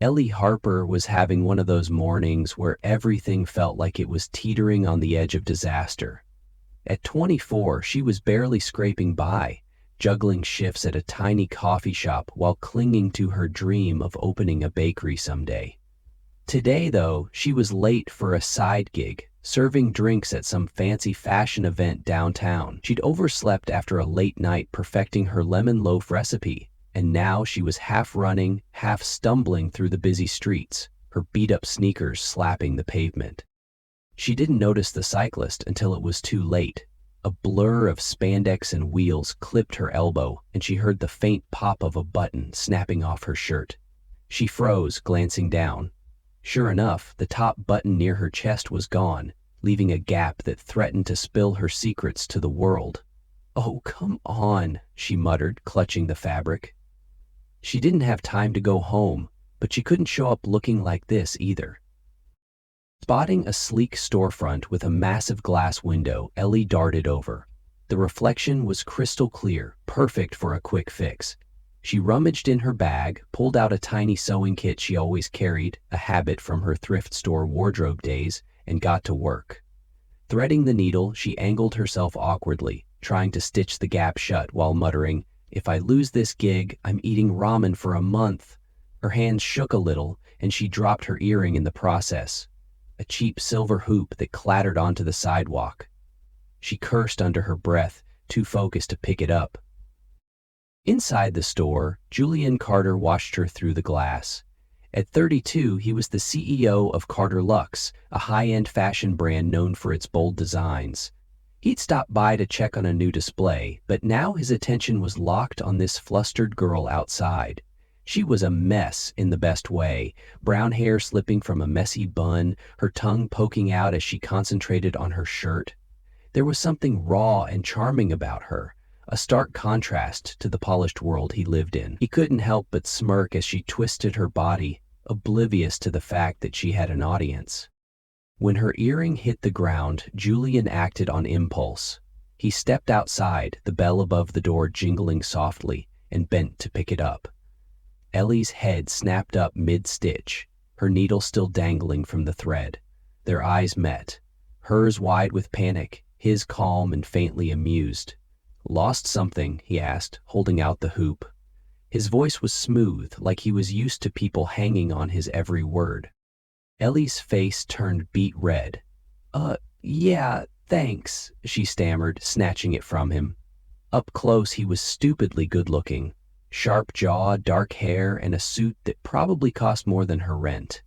Ellie Harper was having one of those mornings where everything felt like it was teetering on the edge of disaster. At 24, she was barely scraping by, juggling shifts at a tiny coffee shop while clinging to her dream of opening a bakery someday. Today, though, she was late for a side gig, serving drinks at some fancy fashion event downtown. She'd overslept after a late night perfecting her lemon loaf recipe, and now she was half running, half stumbling through the busy streets, her beat-up sneakers slapping the pavement. She didn't notice the cyclist until it was too late. A blur of spandex and wheels clipped her elbow, and she heard the faint pop of a button snapping off her shirt. She froze, glancing down. Sure enough, the top button near her chest was gone, leaving a gap that threatened to spill her secrets to the world. "Oh, come on," she muttered, clutching the fabric. She didn't have time to go home, but she couldn't show up looking like this either. Spotting a sleek storefront with a massive glass window, Ellie darted over. The reflection was crystal clear, perfect for a quick fix. She rummaged in her bag, pulled out a tiny sewing kit she always carried, a habit from her thrift store wardrobe days, and got to work. Threading the needle, she angled herself awkwardly, trying to stitch the gap shut while muttering, "If I lose this gig, I'm eating ramen for a month." Her hands shook a little, and she dropped her earring in the process, a cheap silver hoop that clattered onto the sidewalk. She cursed under her breath, too focused to pick it up. Inside the store, Julian Carter watched her through the glass. At 32, he was the CEO of Carter Luxe, a high-end fashion brand known for its bold designs. He'd stopped by to check on a new display, but now his attention was locked on this flustered girl outside. She was a mess in the best way, brown hair slipping from a messy bun, her tongue poking out as she concentrated on her shirt. There was something raw and charming about her, a stark contrast to the polished world he lived in. He couldn't help but smirk as she twisted her body, oblivious to the fact that she had an audience. When her earring hit the ground, Julian acted on impulse. He stepped outside, the bell above the door jingling softly, and bent to pick it up. Ellie's head snapped up mid-stitch, her needle still dangling from the thread. Their eyes met, hers wide with panic, his calm and faintly amused. "Lost something?" he asked, holding out the hoop. His voice was smooth, like he was used to people hanging on his every word. Ellie's face turned beet red. Yeah, thanks," she stammered, snatching it from him. Up close, he was stupidly good-looking. Sharp jaw, dark hair, and a suit that probably cost more than her rent.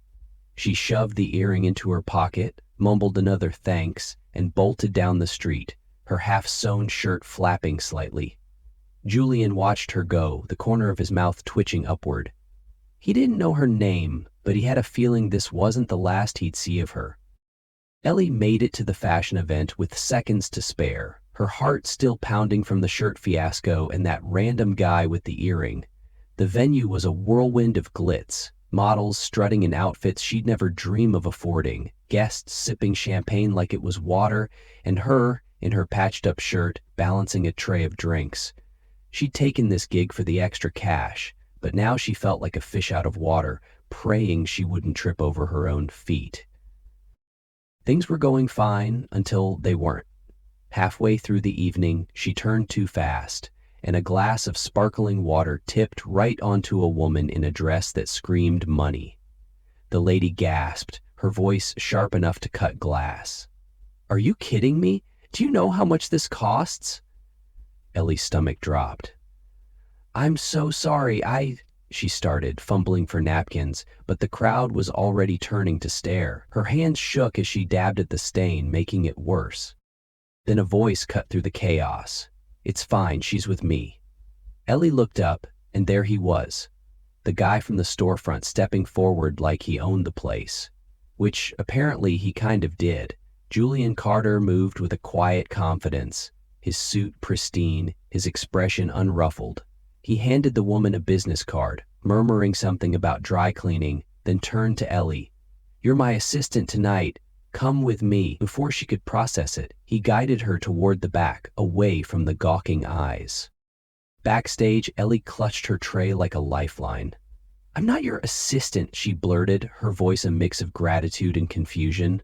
She shoved the earring into her pocket, mumbled another thanks, and bolted down the street, her half-sewn shirt flapping slightly. Julian watched her go, the corner of his mouth twitching upward. He didn't know her name, but he had a feeling this wasn't the last he'd see of her. Ellie made it to the fashion event with seconds to spare, her heart still pounding from the shirt fiasco and that random guy with the earring. The venue was a whirlwind of glitz, models strutting in outfits she'd never dream of affording, guests sipping champagne like it was water, and her, in her patched-up shirt, balancing a tray of drinks. She'd taken this gig for the extra cash, but now she felt like a fish out of water, praying she wouldn't trip over her own feet. Things were going fine until they weren't. Halfway through the evening, she turned too fast, and a glass of sparkling water tipped right onto a woman in a dress that screamed money. The lady gasped, her voice sharp enough to cut glass. "Are you kidding me? Do you know how much this costs?" Ellie's stomach dropped. "I'm so sorry, she started, fumbling for napkins, but the crowd was already turning to stare. Her hands shook as she dabbed at the stain, making it worse. Then a voice cut through the chaos. "It's fine, she's with me." Ellie looked up, and there he was, the guy from the storefront stepping forward like he owned the place. Which, apparently, he kind of did. Julian Carter moved with a quiet confidence, his suit pristine, his expression unruffled. He handed the woman a business card, murmuring something about dry cleaning, then turned to Ellie. "You're my assistant tonight. Come with me." Before she could process it, he guided her toward the back, away from the gawking eyes. Backstage, Ellie clutched her tray like a lifeline. "I'm not your assistant," she blurted, her voice a mix of gratitude and confusion.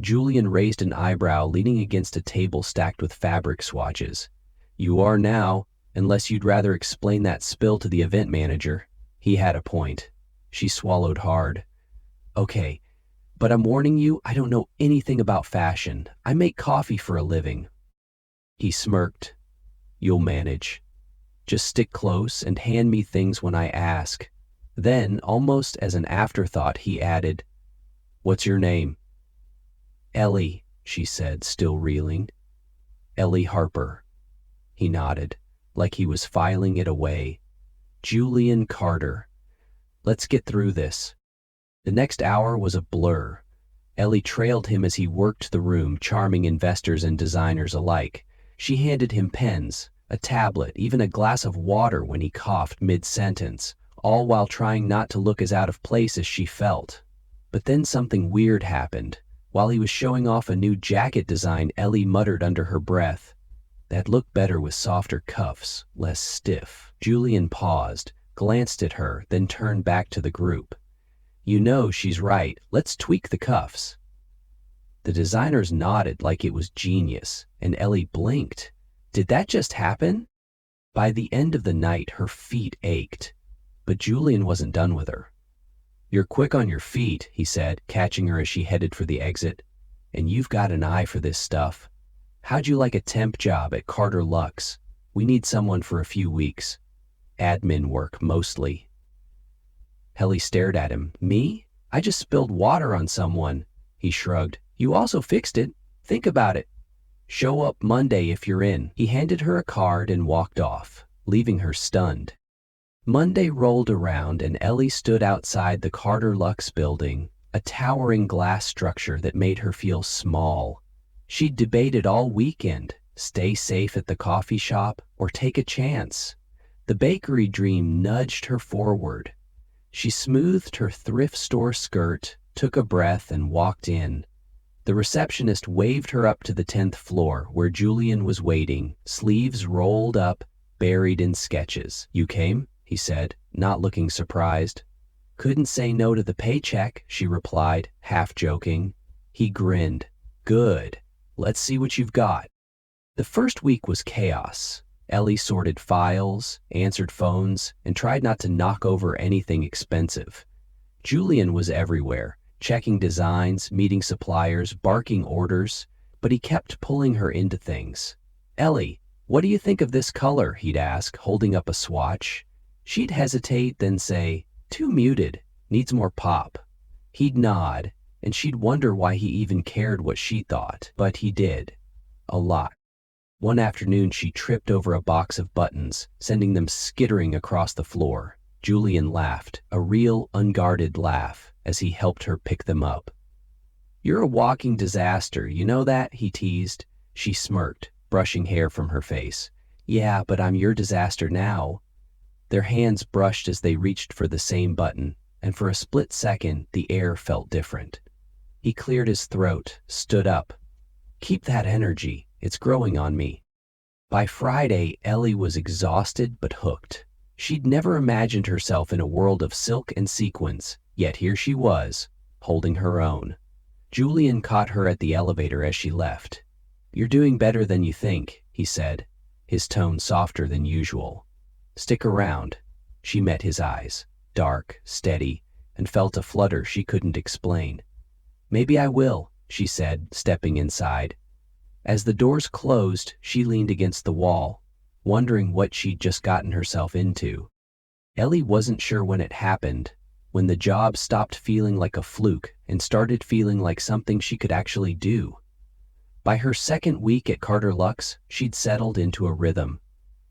Julian raised an eyebrow, leaning against a table stacked with fabric swatches. "You are now, unless you'd rather explain that spill to the event manager." He had a point. She swallowed hard. "Okay, but I'm warning you, I don't know anything about fashion. I make coffee for a living." He smirked. "You'll manage. Just stick close and hand me things when I ask." Then, almost as an afterthought, he added, "What's your name?" "Ellie," she said, still reeling. "Ellie Harper." He nodded, like he was filing it away. "Julian Carter. Let's get through this." The next hour was a blur. Ellie trailed him as he worked the room, charming investors and designers alike. She handed him pens, a tablet, even a glass of water when he coughed mid-sentence, all while trying not to look as out of place as she felt. But then something weird happened. While he was showing off a new jacket design, Ellie muttered under her breath, "That'd look better with softer cuffs, less stiff." Julian paused, glanced at her, then turned back to the group. "You know, she's right. Let's tweak the cuffs." The designers nodded like it was genius, and Ellie blinked. Did that just happen? By the end of the night, her feet ached. But Julian wasn't done with her. "You're quick on your feet," he said, catching her as she headed for the exit. "And you've got an eye for this stuff. How'd you like a temp job at Carter Luxe? We need someone for a few weeks. Admin work, mostly." Ellie stared at him. "Me? I just spilled water on someone." He shrugged. "You also fixed it. Think about it. Show up Monday if you're in." He handed her a card and walked off, leaving her stunned. Monday rolled around and Ellie stood outside the Carter Luxe building, a towering glass structure that made her feel small. She'd debated all weekend, stay safe at the coffee shop or take a chance. The bakery dream nudged her forward. She smoothed her thrift store skirt, took a breath, and walked in. The receptionist waved her up to the 10th floor, where Julian was waiting, sleeves rolled up, buried in sketches. "You came?" he said, not looking surprised. "Couldn't say no to the paycheck," she replied, half joking. He grinned. "Good. Let's see what you've got." The first week was chaos. Ellie sorted files, answered phones, and tried not to knock over anything expensive. Julian was everywhere, checking designs, meeting suppliers, barking orders, but he kept pulling her into things. "Ellie, what do you think of this color?" he'd ask, holding up a swatch. She'd hesitate, then say, "Too muted, needs more pop." He'd nod, and she'd wonder why he even cared what she thought, but he did. A lot. One afternoon, she tripped over a box of buttons, sending them skittering across the floor. Julian laughed, a real, unguarded laugh, as he helped her pick them up. "You're a walking disaster, you know that?" he teased. She smirked, brushing hair from her face. "Yeah, but I'm your disaster now." Their hands brushed as they reached for the same button, and for a split second, the air felt different. He cleared his throat, stood up. "Keep that energy. It's growing on me." By Friday, Ellie was exhausted but hooked. She'd never imagined herself in a world of silk and sequins, yet here she was, holding her own. Julian caught her at the elevator as she left. "You're doing better than you think," he said, his tone softer than usual. "Stick around." She met his eyes, dark, steady, and felt a flutter she couldn't explain. "Maybe I will," she said, stepping inside. As the doors closed, she leaned against the wall, wondering what she'd just gotten herself into. Ellie wasn't sure when it happened, when the job stopped feeling like a fluke and started feeling like something she could actually do. By her second week at Carter Luxe, she'd settled into a rhythm.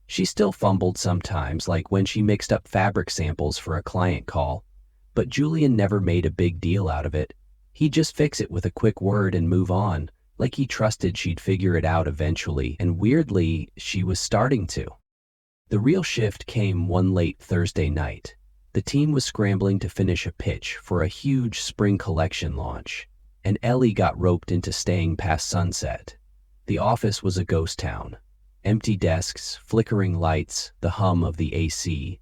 She still fumbled sometimes, like when she mixed up fabric samples for a client call, but Julian never made a big deal out of it. He'd just fix it with a quick word and move on, like he trusted she'd figure it out eventually, and weirdly, she was starting to. The real shift came one late Thursday night. The team was scrambling to finish a pitch for a huge spring collection launch, and Ellie got roped into staying past sunset. The office was a ghost town. Empty desks, flickering lights, the hum of the AC.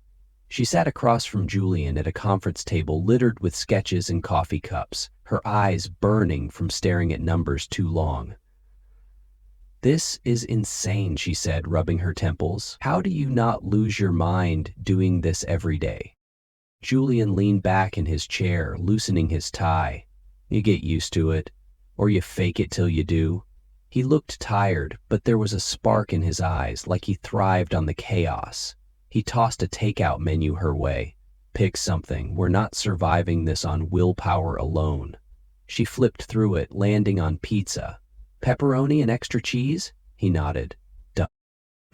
She sat across from Julian at a conference table littered with sketches and coffee cups, her eyes burning from staring at numbers too long. "This is insane," she said, rubbing her temples. "How do you not lose your mind doing this every day?" Julian leaned back in his chair, loosening his tie. "You get used to it, or you fake it till you do." He looked tired, but there was a spark in his eyes, like he thrived on the chaos. He tossed a takeout menu her way. "Pick something. We're not surviving this on willpower alone." She flipped through it, landing on pizza. "Pepperoni and extra cheese?" He nodded. Done.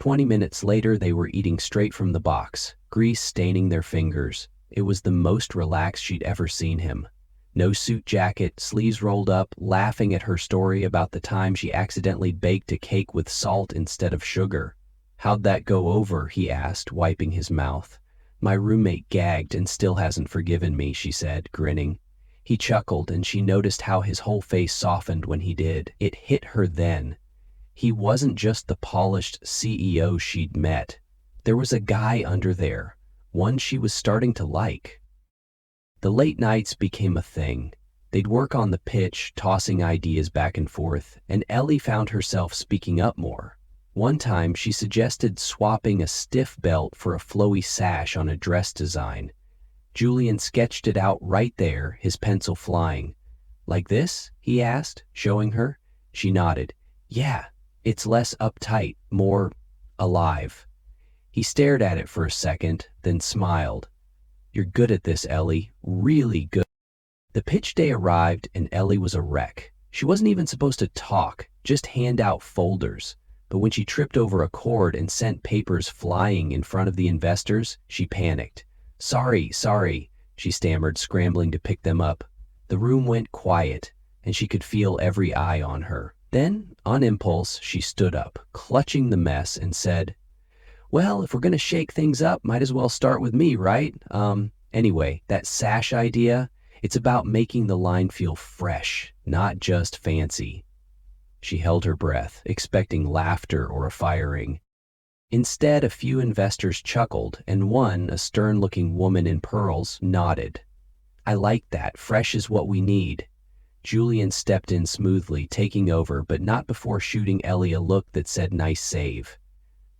20 minutes later, they were eating straight from the box, grease staining their fingers. It was the most relaxed she'd ever seen him. No suit jacket, sleeves rolled up, laughing at her story about the time she accidentally baked a cake with salt instead of sugar. "How'd that go over?" he asked, wiping his mouth. "My roommate gagged and still hasn't forgiven me," she said, grinning. He chuckled, and she noticed how his whole face softened when he did. It hit her then. He wasn't just the polished CEO she'd met. There was a guy under there, one she was starting to like. The late nights became a thing. They'd work on the pitch, tossing ideas back and forth, and Ellie found herself speaking up more. One time, she suggested swapping a stiff belt for a flowy sash on a dress design. Julian sketched it out right there, his pencil flying. "Like this?" he asked, showing her. She nodded. "Yeah, it's less uptight, more alive." He stared at it for a second, then smiled. "You're good at this, Ellie, really good." The pitch day arrived, and Ellie was a wreck. She wasn't even supposed to talk, just hand out folders. But when she tripped over a cord and sent papers flying in front of the investors, she panicked. Sorry, she stammered, scrambling to pick them up. The room went quiet, and she could feel every eye on her. Then, on impulse, she stood up, clutching the mess, and said, "Well, if we're gonna shake things up, might as well start with me, right? Anyway, that sash idea, it's about making the line feel fresh, not just fancy." She held her breath, expecting laughter or a firing. Instead, a few investors chuckled, and one, a stern-looking woman in pearls, nodded. "I like that. Fresh is what we need." Julian stepped in smoothly, taking over, but not before shooting Ellie a look that said nice save.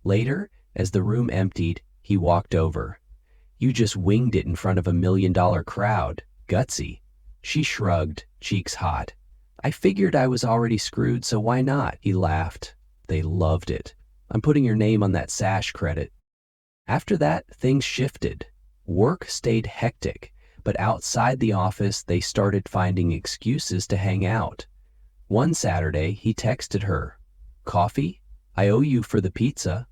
Later, as the room emptied, he walked over. "You just winged it in front of $1 million crowd. Gutsy." She shrugged, cheeks hot. "I figured I was already screwed, so why not?" He laughed. "They loved it. I'm putting your name on that sash credit." After that, things shifted. Work stayed hectic, but outside the office, they started finding excuses to hang out. One Saturday, he texted her, "Coffee? I owe you for the pizza."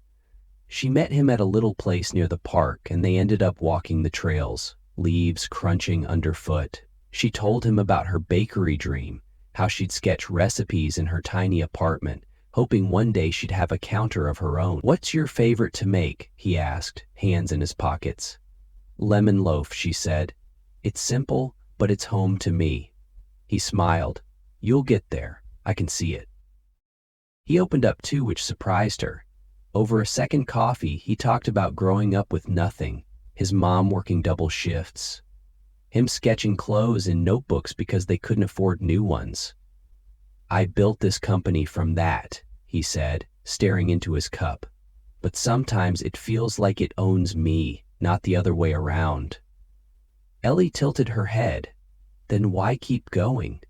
She met him at a little place near the park, and they ended up walking the trails, leaves crunching underfoot. She told him about her bakery dream, how she'd sketch recipes in her tiny apartment, hoping one day she'd have a counter of her own. "What's your favorite to make?" he asked, hands in his pockets. "Lemon loaf," she said. "It's simple, but it's home to me." He smiled. "You'll get there. I can see it." He opened up too, which surprised her. Over a second coffee, he talked about growing up with nothing, his mom working double shifts, him sketching clothes in notebooks because they couldn't afford new ones. "I built this company from that," he said, staring into his cup. "But sometimes it feels like it owns me, not the other way around." Ellie tilted her head. "Then why keep going?"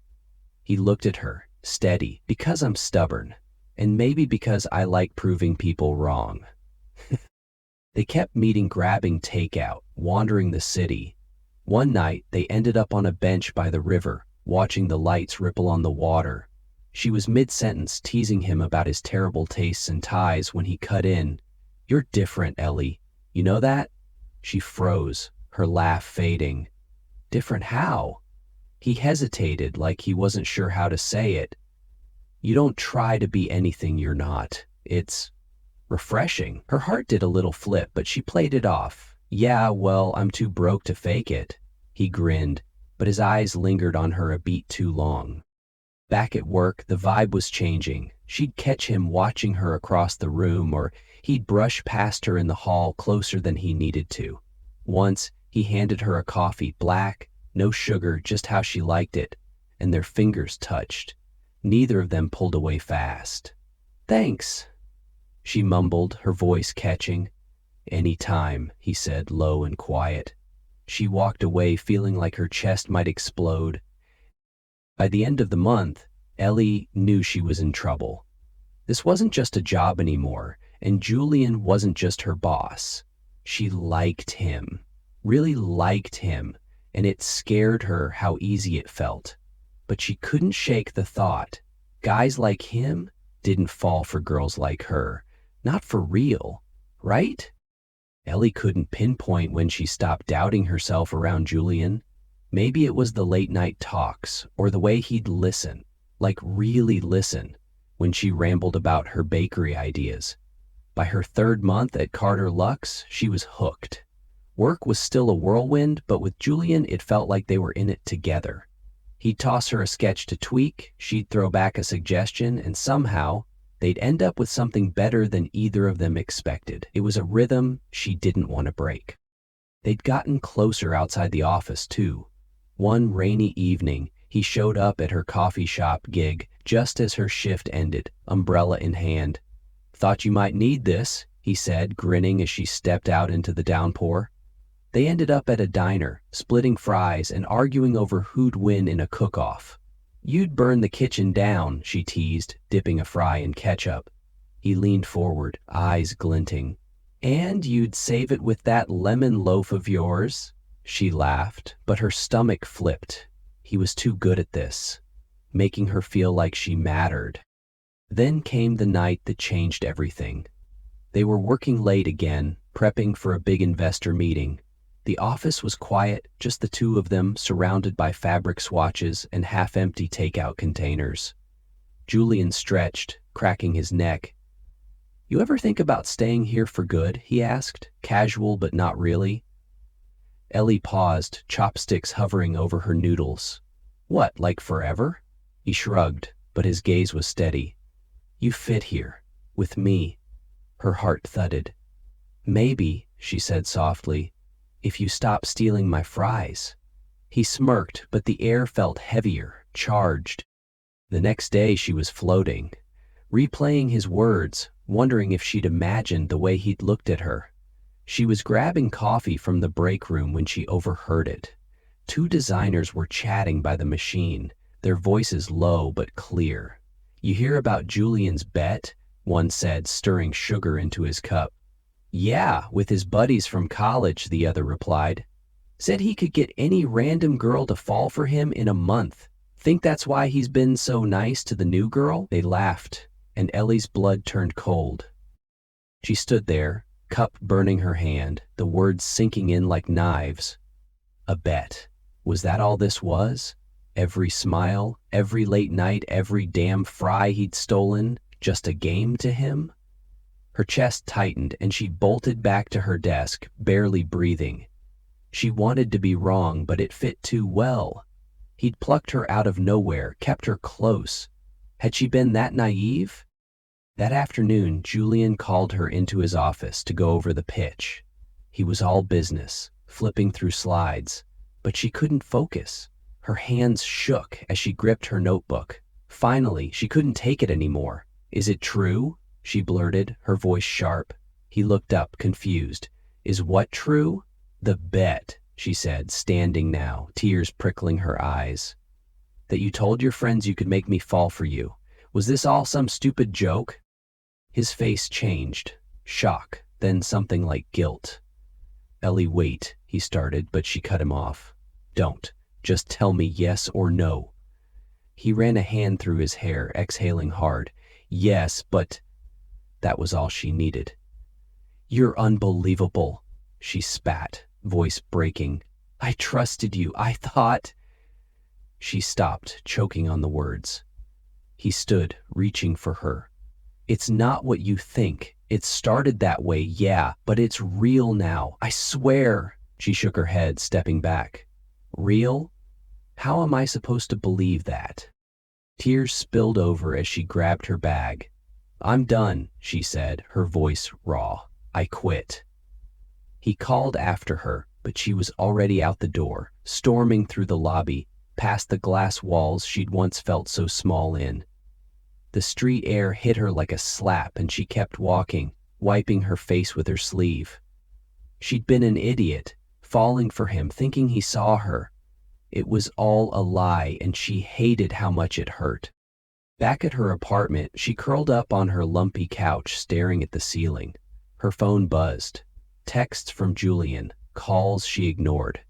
He looked at her, steady. "Because I'm stubborn. And maybe because I like proving people wrong." They kept meeting, grabbing takeout, wandering the city. One night, they ended up on a bench by the river, watching the lights ripple on the water. She was mid-sentence, teasing him about his terrible tastes and ties when he cut in. "You're different, Ellie. You know that?" She froze, her laugh fading. "Different how?" He hesitated, like he wasn't sure how to say it. "You don't try to be anything you're not. It's refreshing." Her heart did a little flip, but she played it off. "Yeah, well, I'm too broke to fake it." He grinned, but his eyes lingered on her a beat too long. Back at work, the vibe was changing. She'd catch him watching her across the room, or he'd brush past her in the hall closer than he needed to. Once, he handed her a coffee, black, no sugar, just how she liked it, and their fingers touched. Neither of them pulled away fast. "Thanks," she mumbled, her voice catching. "Any time," he said, low and quiet. She walked away, feeling like her chest might explode. By the end of the month, Ellie knew she was in trouble. This wasn't just a job anymore, and Julian wasn't just her boss. She liked him, really liked him, and it scared her how easy it felt. But she couldn't shake the thought, guys like him didn't fall for girls like her. Not for real, right? Ellie couldn't pinpoint when she stopped doubting herself around Julian. Maybe it was the late-night talks, or the way he'd listen, like really listen, when she rambled about her bakery ideas. By her third month at Carter Luxe, she was hooked. Work was still a whirlwind, but with Julian, it felt like they were in it together. He'd toss her a sketch to tweak, she'd throw back a suggestion, and somehow, they'd end up with something better than either of them expected. It was a rhythm she didn't want to break. They'd gotten closer outside the office, too. One rainy evening, he showed up at her coffee shop gig just as her shift ended, umbrella in hand. "Thought you might need this," he said, grinning as she stepped out into the downpour. They ended up at a diner, splitting fries and arguing over who'd win in a cook-off. "You'd burn the kitchen down," she teased, dipping a fry in ketchup. He leaned forward, eyes glinting. "And you'd save it with that lemon loaf of yours?" She laughed, but her stomach flipped. He was too good at this, making her feel like she mattered. Then came the night that changed everything. They were working late again, prepping for a big investor meeting. The office was quiet, just the two of them, surrounded by fabric swatches and half-empty takeout containers. Julian stretched, cracking his neck. "You ever think about staying here for good?" he asked, casual but not really. Ellie paused, chopsticks hovering over her noodles. "What, like forever?" He shrugged, but his gaze was steady. "You fit here, with me." Her heart thudded. "Maybe," she said softly, "if you stop stealing my fries." He smirked, but the air felt heavier, charged. The next day she was floating, replaying his words, wondering if she'd imagined the way he'd looked at her. She was grabbing coffee from the break room when she overheard it. Two designers were chatting by the machine, their voices low but clear. "You hear about Julian's bet?" one said, stirring sugar into his cup. "Yeah, with his buddies from college," the other replied. "Said he could get any random girl to fall for him in a month. Think that's why he's been so nice to the new girl?" They laughed, and Ellie's blood turned cold. She stood there, cup burning her hand, the words sinking in like knives. A bet. Was that all this was? Every smile, every late night, every damn fry he'd stolen, just a game to him? Her chest tightened and she bolted back to her desk, barely breathing. She wanted to be wrong, but it fit too well. He'd plucked her out of nowhere, kept her close. Had she been that naive? That afternoon, Julian called her into his office to go over the pitch. He was all business, flipping through slides, but she couldn't focus. Her hands shook as she gripped her notebook. Finally, she couldn't take it anymore. "Is it true?" she blurted, her voice sharp. He looked up, confused. "Is what true?" "The bet," she said, standing now, tears prickling her eyes. "That you told your friends you could make me fall for you. Was this all some stupid joke?" His face changed, shock, then something like guilt. "Ellie, wait," he started, but she cut him off. "Don't. Just tell me yes or no." He ran a hand through his hair, exhaling hard. "Yes, but—" That was all she needed. "You're unbelievable," she spat, voice breaking. "I trusted you. I thought—" She stopped, choking on the words. He stood, reaching for her. "It's not what you think. It started that way, yeah, but it's real now. I swear." She shook her head, stepping back. "Real? How am I supposed to believe that?" Tears spilled over as she grabbed her bag. "I'm done," she said, her voice raw. "I quit." He called after her, but she was already out the door, storming through the lobby, past the glass walls she'd once felt so small in. The street air hit her like a slap and she kept walking, wiping her face with her sleeve. She'd been an idiot, falling for him, thinking he saw her. It was all a lie, and she hated how much it hurt. Back at her apartment, she curled up on her lumpy couch, staring at the ceiling. Her phone buzzed. Texts from Julian, calls she ignored.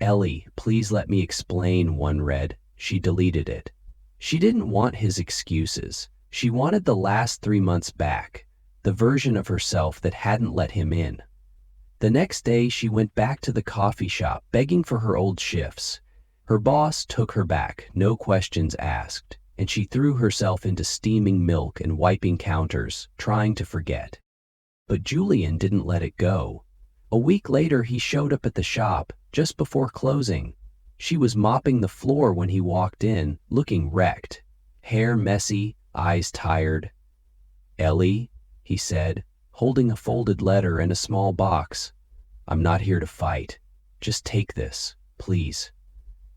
"Ellie, please let me explain," one read. She deleted it. She didn't want his excuses. She wanted the last 3 months back, the version of herself that hadn't let him in. The next day, she went back to the coffee shop, begging for her old shifts. Her boss took her back, no questions asked, and she threw herself into steaming milk and wiping counters, trying to forget. But Julian didn't let it go. A week later, he showed up at the shop, just before closing. She was mopping the floor when he walked in, looking wrecked. Hair messy, eyes tired. "Ellie," he said, holding a folded letter and a small box. "I'm not here to fight. Just take this, please."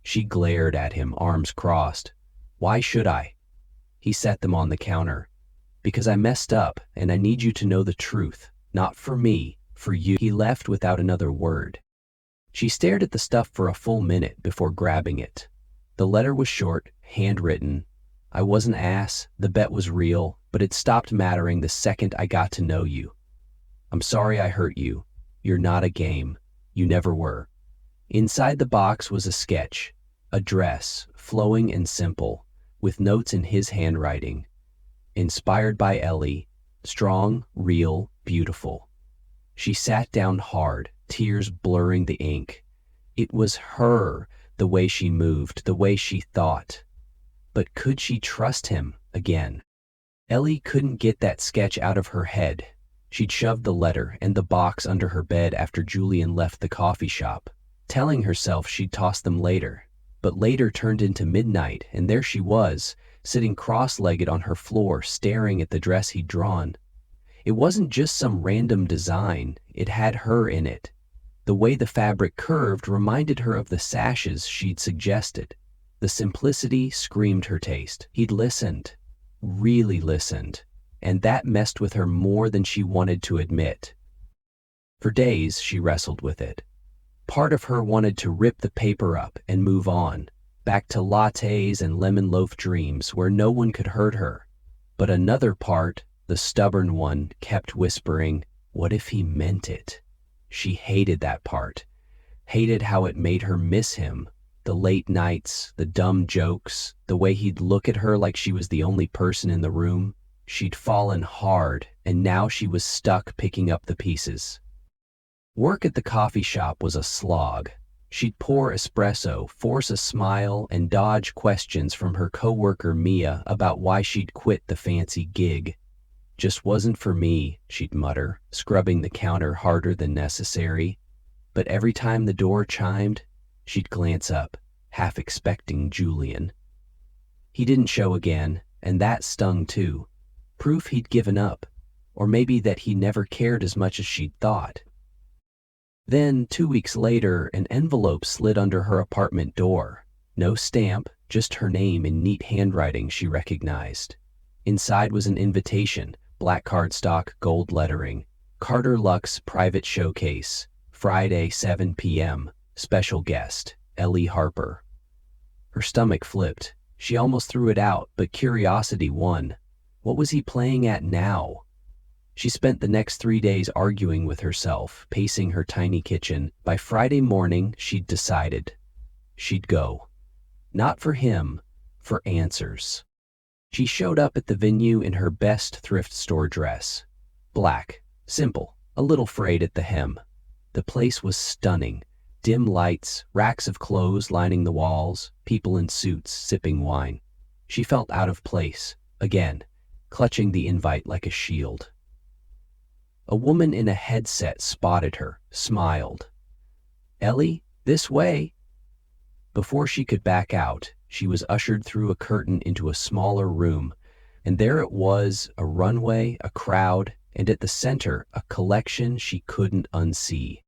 She glared at him, arms crossed. "Why should I?" He set them on the counter. "Because I messed up, and I need you to know the truth. Not for me, for you." He left without another word. She stared at the stuff for a full minute before grabbing it. The letter was short, handwritten. "I was an ass, the bet was real, but it stopped mattering the second I got to know you. I'm sorry I hurt you. You're not a game. You never were." Inside the box was a sketch, a dress, flowing and simple, with notes in his handwriting. "Inspired by Ellie, strong, real, beautiful." She sat down hard, tears blurring the ink. It was her, the way she moved, the way she thought. But could she trust him again? Ellie couldn't get that sketch out of her head. She'd shoved the letter and the box under her bed after Julian left the coffee shop, telling herself she'd toss them later. But later turned into midnight, and there she was, sitting cross-legged on her floor, staring at the dress he'd drawn. It wasn't just some random design, it had her in it. The way the fabric curved reminded her of the sashes she'd suggested. The simplicity screamed her taste. He'd listened, really listened, and that messed with her more than she wanted to admit. For days, she wrestled with it. Part of her wanted to rip the paper up and move on, back to lattes and lemon loaf dreams where no one could hurt her. But another part, the stubborn one, kept whispering, what if he meant it? She hated that part, hated how it made her miss him. The late nights, the dumb jokes, the way he'd look at her like she was the only person in the room. She'd fallen hard, and now she was stuck picking up the pieces. Work at the coffee shop was a slog. She'd pour espresso, force a smile, and dodge questions from her coworker Mia about why she'd quit the fancy gig. Just wasn't for me, she'd mutter, scrubbing the counter harder than necessary. But every time the door chimed, she'd glance up, half expecting Julian. He didn't show again, and that stung too. Proof he'd given up, or maybe that he never cared as much as she'd thought. Then, 2 weeks later, an envelope slid under her apartment door. No stamp, just her name in neat handwriting she recognized. Inside was an invitation, black cardstock, gold lettering. Carter Luck's private showcase, Friday, 7 p.m., special guest, Ellie Harper. Her stomach flipped. She almost threw it out, but curiosity won. What was he playing at now? She spent the next 3 days arguing with herself, pacing her tiny kitchen. By Friday morning, she'd decided. She'd go. Not for him, for answers. She showed up at the venue in her best thrift store dress. Black, simple, a little frayed at the hem. The place was stunning. Dim lights, racks of clothes lining the walls, people in suits sipping wine. She felt out of place, again, clutching the invite like a shield. A woman in a headset spotted her, smiled. "Ellie, this way." Before she could back out, she was ushered through a curtain into a smaller room, and there it was, a runway, a crowd, and at the center, a collection she couldn't unsee.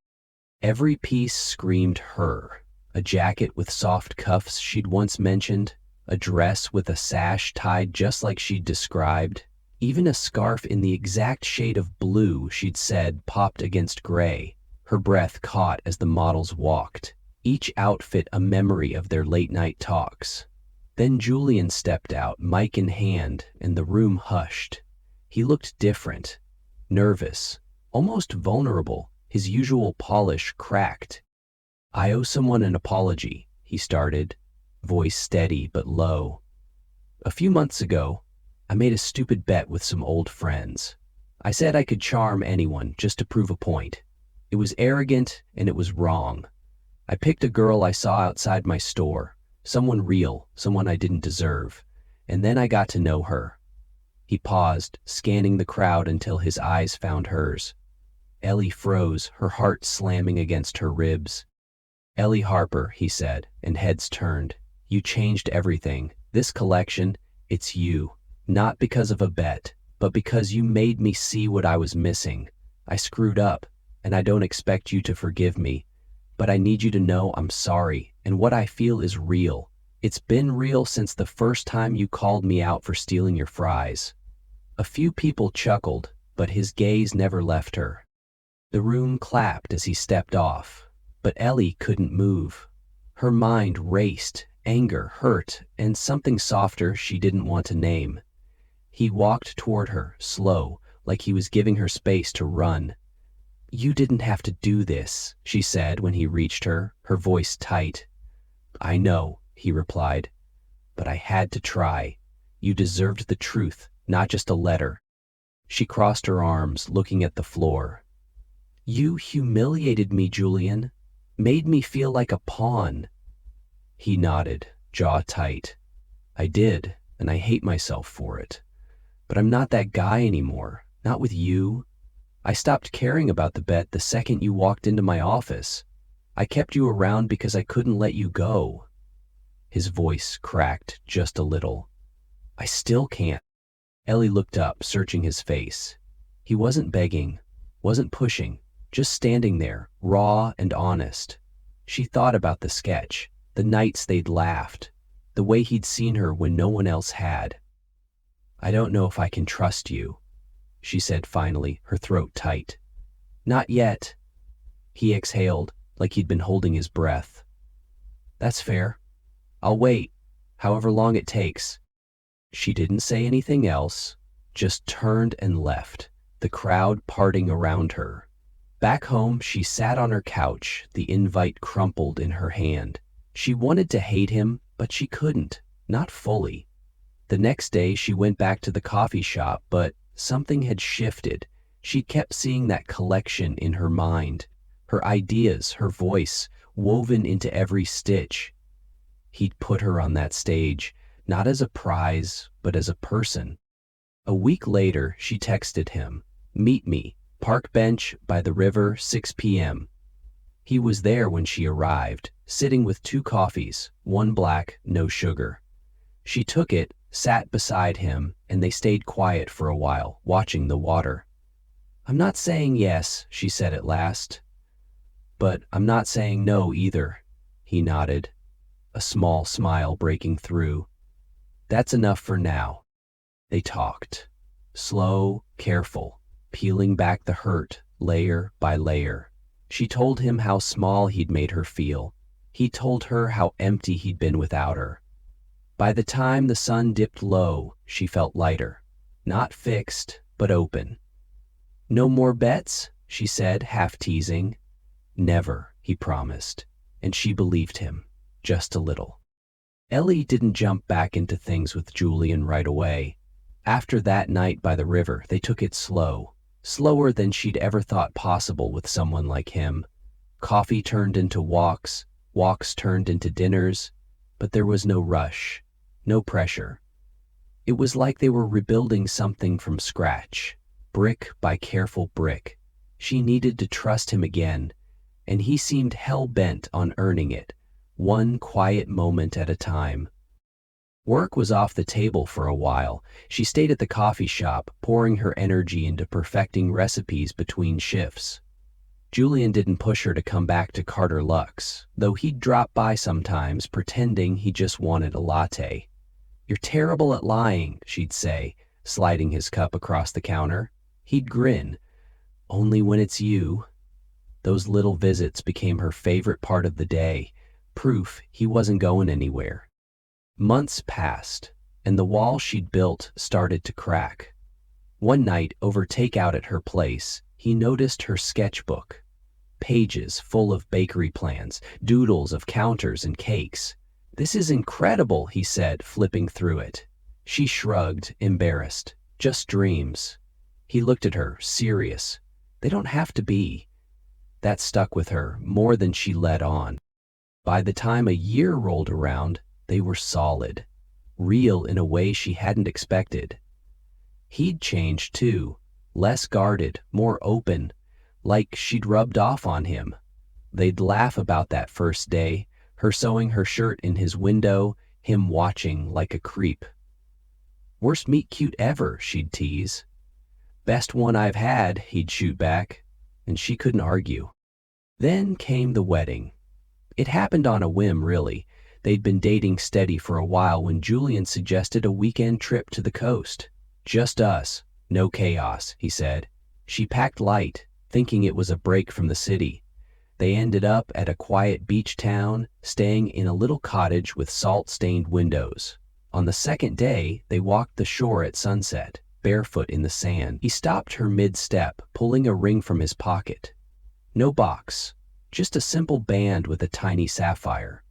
Every piece screamed her. A jacket with soft cuffs she'd once mentioned, a dress with a sash tied just like she'd described, even a scarf in the exact shade of blue she'd said popped against gray. Her breath caught as the models walked, each outfit a memory of their late-night talks. Then Julian stepped out, mic in hand, and the room hushed. He looked different, nervous, almost vulnerable, his usual polish cracked. "I owe someone an apology," he started, voice steady but low. "A few months ago, I made a stupid bet with some old friends. I said I could charm anyone just to prove a point. It was arrogant and it was wrong. I picked a girl I saw outside my store, someone real, someone I didn't deserve, and then I got to know her." He paused, scanning the crowd until his eyes found hers. Ellie froze, her heart slamming against her ribs. "Ellie Harper," he said, and heads turned. "You changed everything. This collection, it's you. Not because of a bet, but because you made me see what I was missing. I screwed up, and I don't expect you to forgive me, but I need you to know I'm sorry, and what I feel is real. It's been real since the first time you called me out for stealing your fries." A few people chuckled, but his gaze never left her. The room clapped as he stepped off, but Ellie couldn't move. Her mind raced, anger, hurt, and something softer she didn't want to name. He walked toward her, slow, like he was giving her space to run. "You didn't have to do this," she said when he reached her, her voice tight. "I know," he replied, "but I had to try. You deserved the truth, not just a letter." She crossed her arms, looking at the floor. "You humiliated me, Julian. Made me feel like a pawn." He nodded, jaw tight. "I did, and I hate myself for it. But I'm not that guy anymore, not with you. I stopped caring about the bet the second you walked into my office. I kept you around because I couldn't let you go." His voice cracked just a little. "I still can't." Ellie looked up, searching his face. He wasn't begging, wasn't pushing, just standing there, raw and honest. She thought about the sketch, the nights they'd laughed, the way he'd seen her when no one else had. "I don't know if I can trust you," she said finally, her throat tight. "Not yet." He exhaled, like he'd been holding his breath. "That's fair. I'll wait, however long it takes." She didn't say anything else, just turned and left, the crowd parting around her. Back home, she sat on her couch, the invite crumpled in her hand. She wanted to hate him, but she couldn't, not fully. The next day, she went back to the coffee shop, but something had shifted. She kept seeing that collection in her mind, her ideas, her voice, woven into every stitch. He'd put her on that stage, not as a prize, but as a person. A week later, she texted him, "Meet me, park bench by the river, 6 p.m. He was there when she arrived, sitting with 2 coffees, one black, no sugar. She took it, sat beside him, and they stayed quiet for a while, watching the water. "I'm not saying yes," she said at last. "But I'm not saying no either," he nodded, a small smile breaking through. "That's enough for now." They talked, slow, careful, peeling back the hurt, layer by layer. She told him how small he'd made her feel. He told her how empty he'd been without her. By the time the sun dipped low, she felt lighter, not fixed, but open. "No more bets?" she said, half teasing. "Never," he promised, and she believed him, just a little. Ellie didn't jump back into things with Julian right away. After that night by the river, they took it slow, slower than she'd ever thought possible with someone like him. Coffee turned into walks, walks turned into dinners, but there was no rush, no pressure. It was like they were rebuilding something from scratch, brick by careful brick. She needed to trust him again, and he seemed hell-bent on earning it, one quiet moment at a time. Work was off the table for a while. She stayed at the coffee shop, pouring her energy into perfecting recipes between shifts. Julian didn't push her to come back to Carter Luxe, though he'd drop by sometimes pretending he just wanted a latte. "You're terrible at lying," she'd say, sliding his cup across the counter. He'd grin. "Only when it's you." Those little visits became her favorite part of the day, proof he wasn't going anywhere. Months passed, and the wall she'd built started to crack. One night, over takeout at her place, he noticed her sketchbook. Pages full of bakery plans, doodles of counters and cakes. "This is incredible," he said, flipping through it. She shrugged, embarrassed. "Just dreams." He looked at her, serious. "They don't have to be." That stuck with her more than she let on. By the time a year rolled around, they were solid, real in a way she hadn't expected. He'd changed too, less guarded, more open, like she'd rubbed off on him. They'd laugh about that first day, her sewing her shirt in his window, him watching like a creep. "Worst meet cute ever," she'd tease. "Best one I've had," he'd shoot back, and she couldn't argue. Then came the wedding. It happened on a whim, really. They'd been dating steady for a while when Julian suggested a weekend trip to the coast. "Just us, no chaos," he said. She packed light, thinking it was a break from the city. They ended up at a quiet beach town, staying in a little cottage with salt-stained windows. On the second day, they walked the shore at sunset, barefoot in the sand. He stopped her mid-step, pulling a ring from his pocket. No box, just a simple band with a tiny sapphire.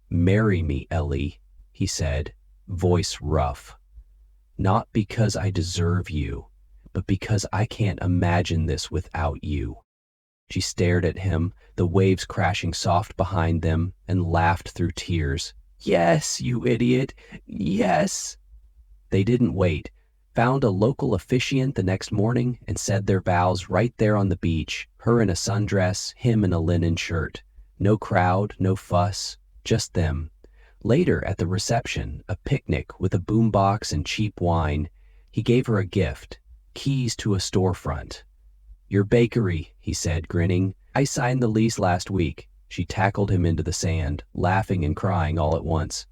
"Marry me, Ellie," he said, voice rough. "Not because I deserve you, but because I can't imagine this without you." She stared at him, the waves crashing soft behind them, and laughed through tears. "Yes, you idiot, yes." They didn't wait, found a local officiant the next morning and said their vows right there on the beach, her in a sundress, him in a linen shirt. No crowd, no fuss, just them. Later at the reception, a picnic with a boombox and cheap wine, he gave her a gift, keys to a storefront. "Your bakery," he said, grinning. "I signed the lease last week." She tackled him into the sand, laughing and crying all at once.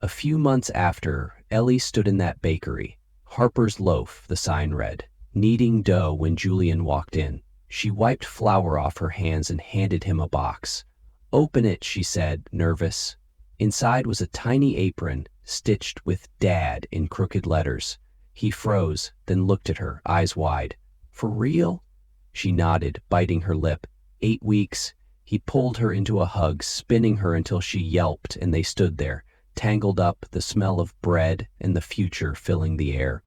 A few months after, Ellie stood in that bakery. "Harper's Loaf," the sign read, kneading dough when Julian walked in. She wiped flour off her hands and handed him a box. "Open it," she said, nervous. Inside was a tiny apron, stitched with "Dad" in crooked letters. He froze, then looked at her, eyes wide. "For real?" She nodded, biting her lip. 8 weeks. He pulled her into a hug, spinning her until she yelped, and they stood there, tangled up, the smell of bread and the future filling the air.